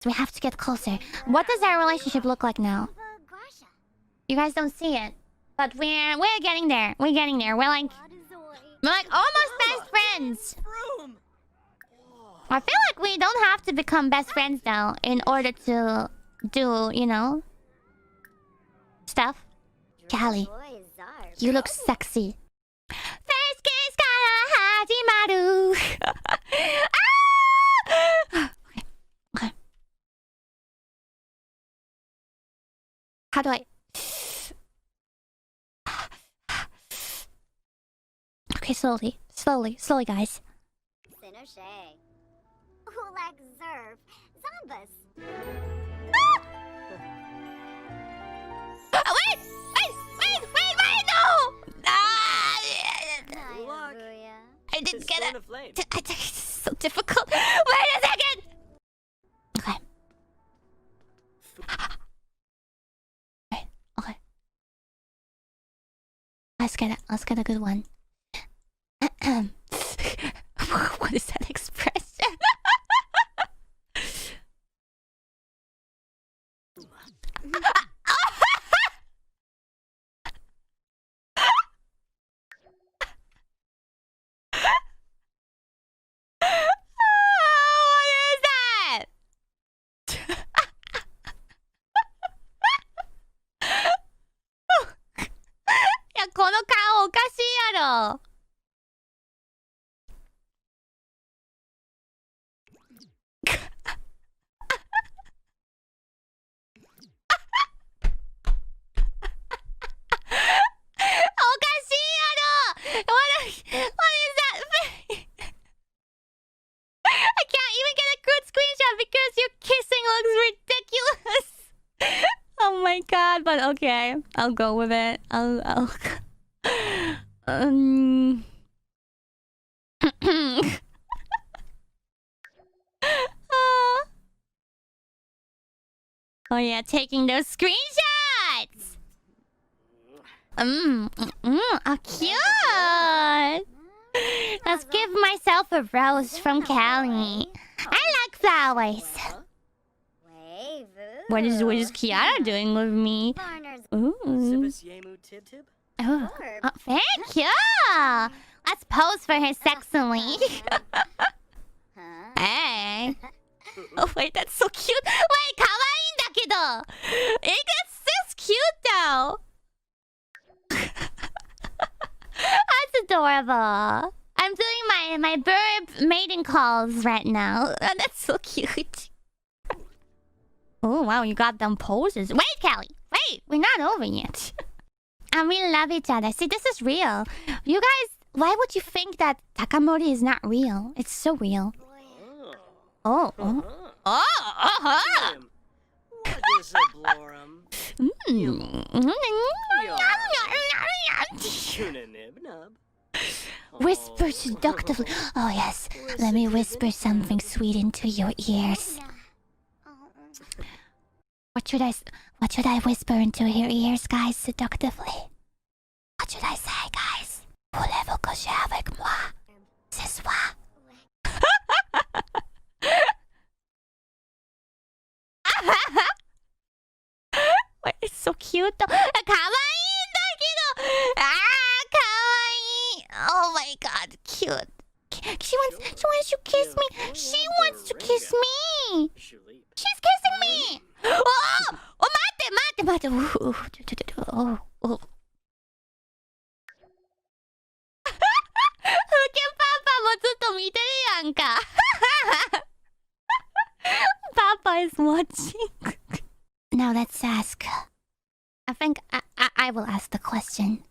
So we have to get closer. What does our relationship look like now? You guys don't see it, but we're getting there. We're getting there. We're like almost best friends. I feel like we don't have to become best friends now in order to do, you know, stuff. Callie, you look sexy. First kissから始まる. Okay. How do I? Okay, slowly, guys. Wait, no! I didn't get it. It's so difficult. Wait a second! Okay. Okay. Let's get a good one. What is that expression? But okay, I'll go with it. I'll Oh yeah, taking those screenshots. Oh cute. Let's give myself a rose from Callie. I like flowers. What is Kiara doing with me? Ooh. Oh, thank you. Let's pose for her sexily. Hey. Oh wait, that's so cute. Wait, 可愛いんだけど. It's this cute though. That's adorable. I'm doing my bird mating calls right now. Oh, that's so cute. Oh wow, you got them poses. Wait, Callie. Wait, we're not over yet. And we love each other. See, this is real. You guys, why would you think that Takamori is not real? It's so real. Oh. Whisper seductively. Oh yes, let me whisper something sweet into your ears. What should I whisper into your ears, guys, seductively? What should I say, guys? Voulez-vous coucher avec moi ce soir? Wait, it's so cute though. 可愛いんだけど. Oh my god, cute. She wants to kiss me. She wants to kiss me. She's kissing me. Oh, 待って。Oh. ふけパパもずっと見てるやんか。Papa is watching. Now let's ask. I think I will ask the question.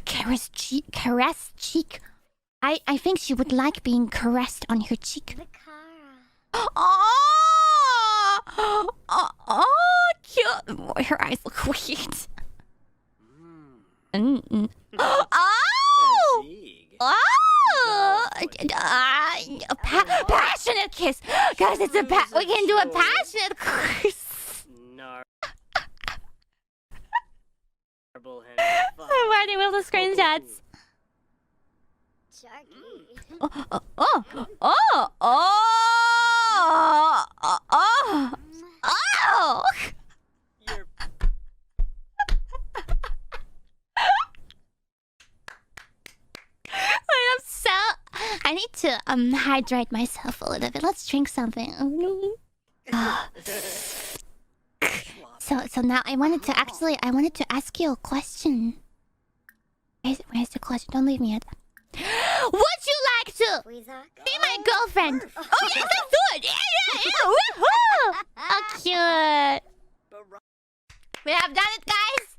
Caress cheek. I think she would like being caressed on her cheek. Oh, cute. Her eyes look weird. Passionate kiss. Guys, we can do a passionate kiss. I'm writing with the screenshots. Oh! Oh! Oh! I need to hydrate myself a little bit. Let's drink something. So now I wanted to ask you a question. Where's the question? Don't leave me yet. Would you like to be my girlfriend? Oh yes, let's do it! Yeah! Woohoo! Oh, cute. We have done it, guys.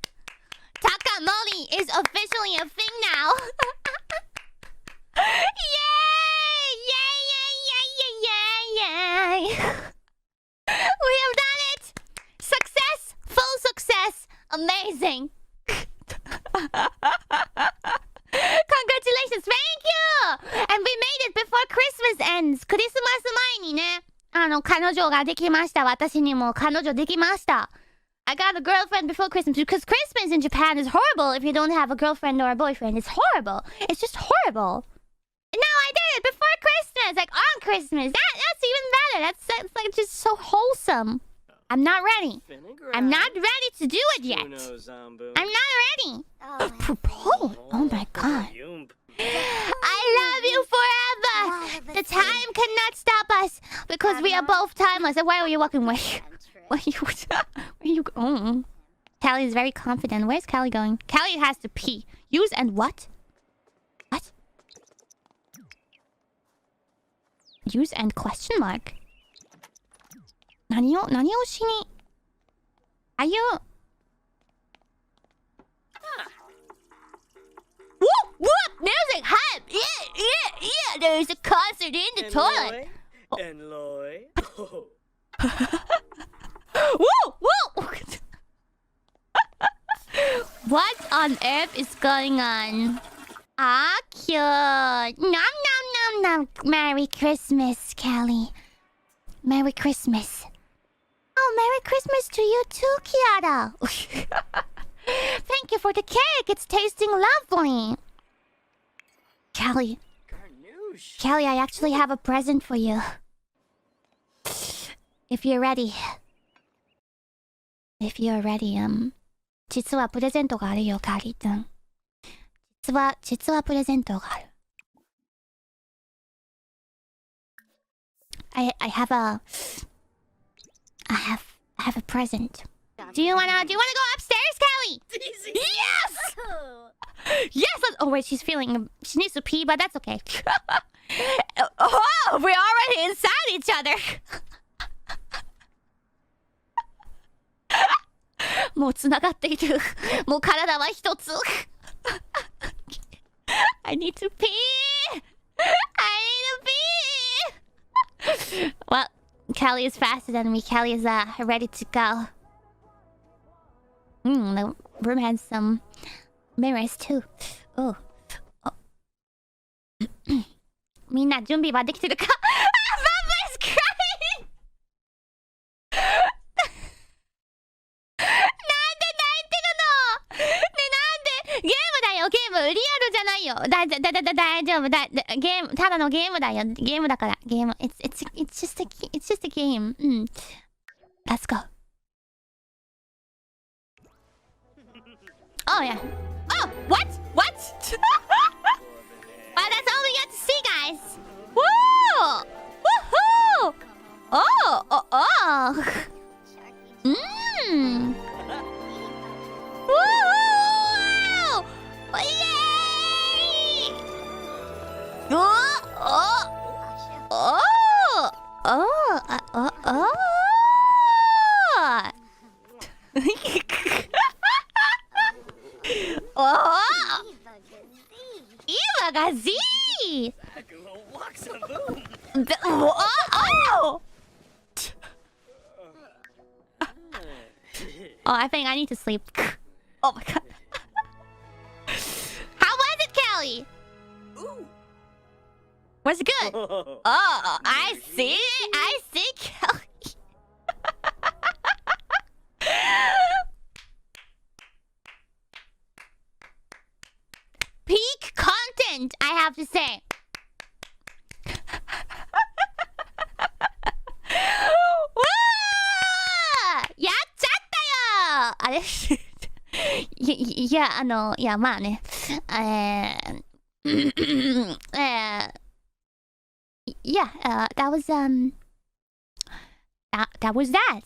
Takamori is officially a thing now. Yay! Yay! We have done it! Success! Full success! Amazing! Congratulations! Thank you! And we made it before Christmas ends! クリスマス前にね、彼女ができました。私にも彼女できました。I got a girlfriend before Christmas because Christmas in Japan is horrible if you don't have a girlfriend or a boyfriend. It's horrible. It's just horrible. No, I did it before Christmas, like on Christmas. That's even better. That's like just so wholesome. I'm not ready. I'm not ready to do it yet. I'm not ready. Oh my god. I love you forever. The time cannot stop us because we are both timeless. Why are you walking away? Where are you going? Callie is very confident. Where's Callie going? Callie has to pee. Use and what? What? Use and question mark. 何をしに Are you Whoop! Whoop! Music hype! Yeah! There's a concert in the toilet! Woo! What on earth is going on? Ah, cute! Nom. Merry Christmas, Callie. Merry Christmas. Oh, Merry Christmas to you too, Kiara. Thank you for the cake. It's tasting lovely. Callie, I actually have a present for you. If you're ready. 実はプレゼントがあるよ、カリーちゃん。実はプレゼントがある。I have a present. Do you wanna go upstairs, Callie? Yes! Yes! Oh wait, she needs to pee, but that's okay. Oh, we're already inside each other. もう繋がっている。もう体は一つ。I need to pee! Well, Callie is faster than me. Callie is ready to go. The room has some mirrors too. Oh. みんな準備はできてるか？ Mama is crying! なんで泣いてるの？ね、なんで？ゲームだよ、ゲーム。リアルじゃないよ。大丈夫。ゲーム、ただのゲームだよ。ゲームだから。ゲーム。It's just a game. Let's go. Oh yeah. Oh, what? What? Well, that's all we got to see, guys. Woo! Woohoo! Oh. Woo! Yay! Imagazine! Oh, I think I need to sleep. Oh my god. How was it, Callie? Was it good? Oh, I see, Callie. Peak content, I have to say. いや、まあね。Yeah, that was that was that.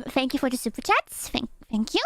Thank you for the super chats. Thank you.